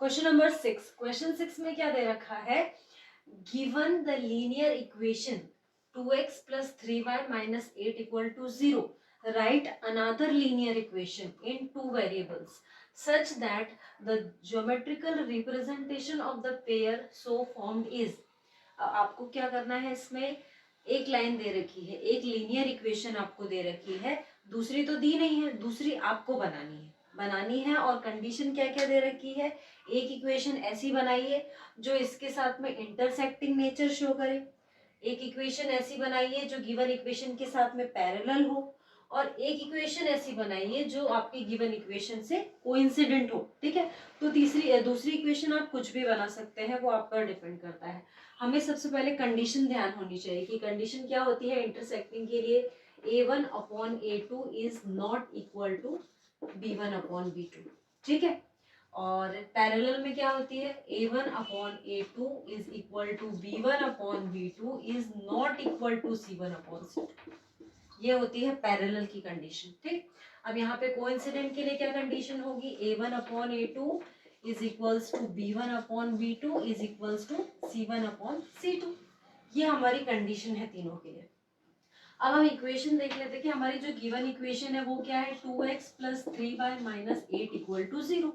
Question number 6, question 6 में क्या दे रखा है, given the linear equation 2x plus 3y minus 8 equal to 0, write another linear equation in two variables such that the geometrical representation of the pair so formed is। आपको क्या करना है, इसमें एक लाइन दे रखी है, एक लीनियर इक्वेशन आपको दे रखी है, दूसरी तो दी नहीं है, दूसरी आपको बनानी है और कंडीशन क्या क्या दे रखी है, एक इक्वेशन ऐसी बनाइए जो इसके साथ में इंटरसेक्टिंग नेचर शो करे, एक इक्वेशन ऐसी बनाइए जो गिवन इक्वेशन के साथ में पैरेलल हो, और एक इक्वेशन ऐसी बनाइए जो आपकी गिवन इक्वेशन से कोइंसिडेंट हो। ठीक है, तो दूसरी इक्वेशन आप कुछ भी बना सकते हैं, वो आप पर डिपेंड करता है। हमें सबसे पहले कंडीशन ध्यान होनी चाहिए कि कंडीशन क्या होती है इंटरसेक्टिंग के लिए, a1/a2 is not equal to b1/b2। ठीक है, और पैरेलल में क्या होती है, a1/a2 is equal to b1/b2 is not equal to c1/c2। ये होती है पैरेलल की कंडीशन। ठीक, अब यहाँ पे कोइंसिडेंट के लिए क्या कंडीशन होगी, a1/a2 is equals to b1/b2 is equals to c1/c2। ये हमारी कंडीशन है तीनों के लिए। अब हम इक्वेशन देख लेते हैं कि हमारी जो गिवन इक्वेशन है वो क्या है, 2x plus 3y minus 8 equal to 0।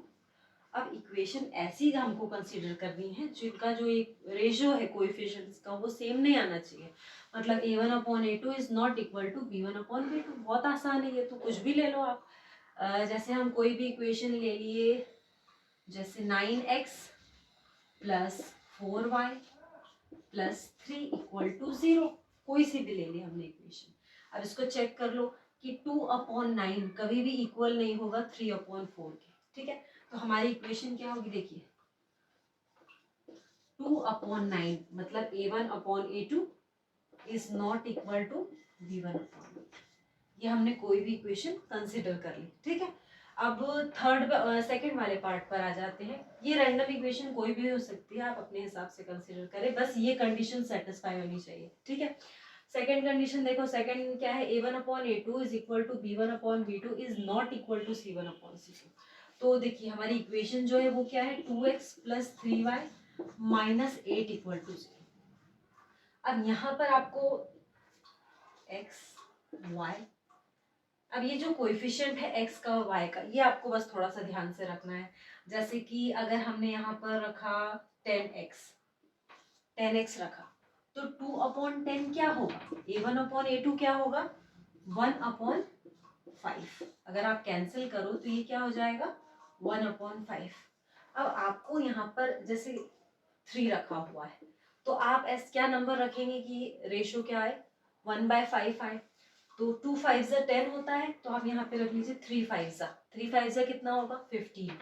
अब इक्वेशन ऐसी हमको कंसीडर करनी है जिनका जो एक रेशियो है कोएफिशिएंट्स का वो सेम नहीं आना चाहिए, मतलब a1/a2 is not equal to b1/b2। बहुत आसान है ये तो, कुछ भी ले लो आप। जैसे हम कोई भी इक्वेशन ले लिए, जैसे 9x plus 4y plus 3 equal to 0, कोई सी भी ले ली हमने इक्वेशन। अब इसको चेक कर लो कि 2/9 कभी भी इक्वल नहीं होगा 3/4 के। ठीक है, तो हमारी इक्वेशन क्या होगी, देखिए 2/9 मतलब a1/a2 is not equal to b1/b2। ये हमने कोई भी इक्वेशन कंसिडर कर ली। ठीक है, अब सेकंड वाले पार्ट पर आ जाते हैं। ये रैंडम इक्वेशन कोई भी हो सकती है, आप अपने हिसाब से कंसिडर करें, बस ये कंडीशन सेटिस्फाई होनी चाहिए। ठीक है, सेकंड कंडीशन देखो, सेकंड क्या है, a1/a2 is equal to b1/b2 is not equal to c1/c2। तो देखिए हमारी इक्वेशन जो है वो क्या है, 2x plus 3y minus 8 equal to 0। अब यहाँ पर आपको x y, अब ये जो कोएफिशिएंट है x का और y का, ये आपको बस थोड़ा सा ध्यान से रखना है। जैसे कि अगर हमने यहाँ पर रखा 10x रखा, तो 2/10 क्या होगा, a1/a2 क्या होगा, 1/5। अगर आप कैंसिल करो तो ये क्या हो जाएगा, 1/5। अब आपको यहाँ पर जैसे 3 रखा हुआ है, तो आप क्या नंबर रखेंगे कि रेशियो क्या है, 1/5 आए, तो 2 5 10 होता है, तो आप यहाँ पे रख लीजिए 3 5 कितना होगा, 15।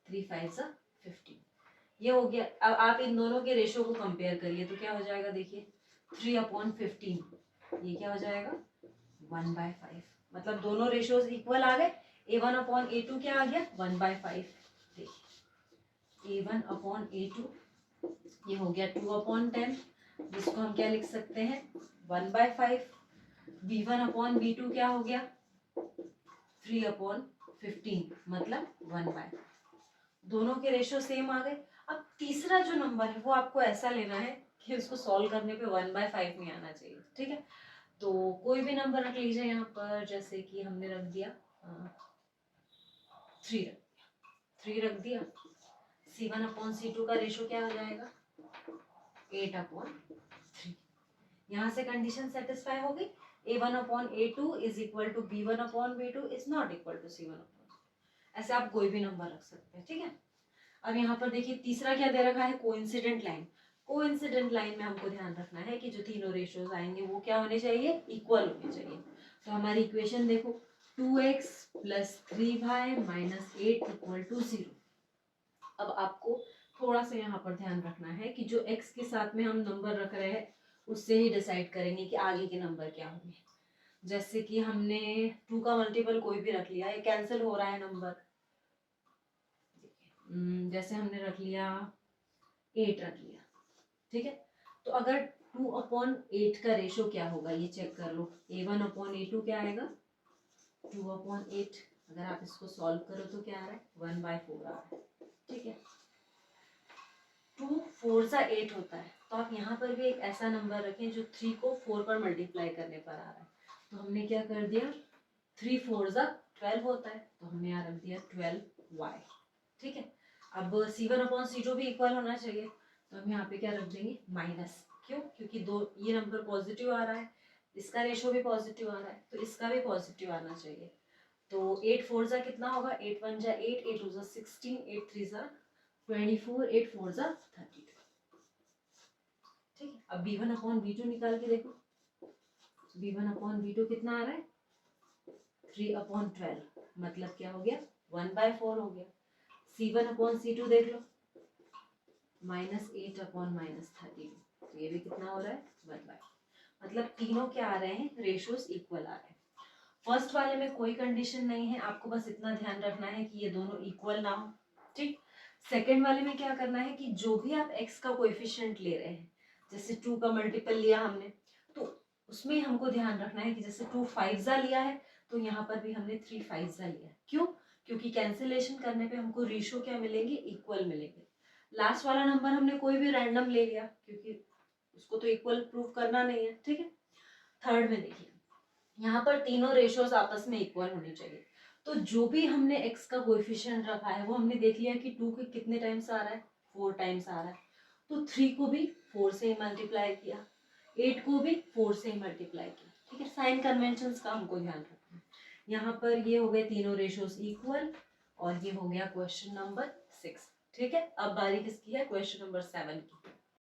3 5 15, ये हो गया। अब आप इन दोनों के रेशियो को कंपेयर करिए तो क्या हो जाएगा, देखिए 3/15, ये क्या हो जाएगा 1/5, मतलब दोनों रेशियोज इक्वल आ गए। a1/a2 क्या आ गया, 1/5। देखिए a1/a2 ये हो गया 2/10, जिसको हम क्या लिख सकते हैं, 1/5। b1/b2 क्या हो गया, 3/15, मतलब 1/5। दोनों के रेशियो सेम आ गए। अब तीसरा जो नंबर है वो आपको ऐसा लेना है कि उसको सॉल्व करने पे 1/5 नहीं आना चाहिए। ठीक है, तो कोई भी नंबर रख लीजिए यहाँ पर, जैसे कि हमने रख दिया 3 रख दिया। c1/c2 का रेशियो क्या हो जाएगा, 8/3। यहाँ से कंडीशन सेटिस्फाई हो गई, a1/a2 is equal to b1/b2 is not equal to c1/c2। ऐसे आप कोई भी नंबर रख सकते हैं। ठीक है, अब यहाँ पर देखिए तीसरा क्या दे रखा है, कोइंसिडेंट लाइन। कोइंसिडेंट लाइन में हमको ध्यान रखना है कि जो तीनों रेशियोज आएंगे वो क्या होने चाहिए, इक्वल होने चाहिए। तो हमारी इक्वेशन देखो, 2x plus 3y minus 8 equal to 0। अब आपको थोड़ा सा यहाँ पर ध्यान रखना है कि जो x के साथ में हम नंबर रख रहे हैं उससे ही डिसाइड करेंगे कि आगे के नंबर क्या होंगे। जैसे कि हमने 2 का मल्टीपल कोई भी रख लिया, ये कैंसिल हो रहा है नंबर। जैसे हमने रख लिया 8 रख लिया। ठीक है, तो अगर 2/8 का रेशियो क्या होगा ये चेक कर लो, a1/a2 क्या आएगा, 2/8। अगर आप इसको सॉल्व करो तो क्या आ रहा है, 1/4 आ रहा है। ठीक है, 2 4 जा 8 होता है, तो आप यहाँ पर भी एक ऐसा नंबर रखें जो 3 को 4 पर मल्टीप्लाई करने पर आ रहा है। तो हमने क्या कर दिया, 3 4 जा 12 होता है, तो हमने यहाँ रख दिया 12y। ठीक है, अब C1 अपॉन C2 भी इक्वल होना चाहिए, तो हम यहाँ पे क्या रख देंगे माइनस, क्यों, क्योंकि दो ये नंबर पॉजिटिव आ रहा है, इसका रेशो भी पॉजिटिव आ रहा है, तो इसका भी पॉजिटिव आना चाहिए। तो 8 4 जा कितना होगा, 8 1 जा 8, 8 2 जा 16, 8 3 जा 24, 8 4 जा 32। ठीक है, अब b1 अपॉन b2 निकाल के देखो, b1 अपॉन b2 कितना आ रहा है, 3 अपॉन 12, मतलब क्या हो गया 1/4 हो गया। C1 अपॉन C2 देख लो, -8 अपॉन -32, तो ये भी कितना हो रहा है 1/4, मतलब तीनों क्या आ रहे हैं, रेशियोज इक्वल आ रहे हैं। फर्स्ट वाले में कोई कंडीशन नहीं है, आपको बस इतना ध्यान रखना है कि ये दोनों इक्वल ना हो। ठीक, सेकेंड वाले में क्या करना है कि जो भी आप x का कोएफिशिएंट ले रहे हैं, जैसे 2 का मल्टीपल लिया हमने, तो उसमें हमको ध्यान रखना है कि जैसे 2 5 जा लिया है, तो यहाँ पर भी हमने 3 5 जा लिया है। क्यों, क्योंकि कैंसिलेशन करने पे हमको रेशियो क्या मिलेंगे, इक्वल मिलेंगे। लास्ट वाला नंबर हमने कोई भी रैंडम ले लिया, क्योंकि उसको तो इक्वल प्रूव करना नहीं है। ठीक है, थर्ड में देखिए, यहाँ पर तीनों रेशियोज आपस में इक्वल होनी चाहिए, तो जो भी हमने x का कोएफिशिएंट रखा है वो हमने देख लिया कि 2 के कितने टाइम्स आ रहा है, 4 टाइम्स आ रहा है, तो 3 को भी 4 से ही मल्टीप्लाई किया, 8 को भी 4 से ही मल्टीप्लाई किया। ठीक है, साइन कन्वेंशंस का हमको ध्यान रखना है। यहाँ पर ये हो गए तीनों रेशियोज इक्वल, और ये हो गया क्वेश्चन नंबर 6। ठीक है, अब बारी किसकी है, क्वेश्चन नंबर 7 की।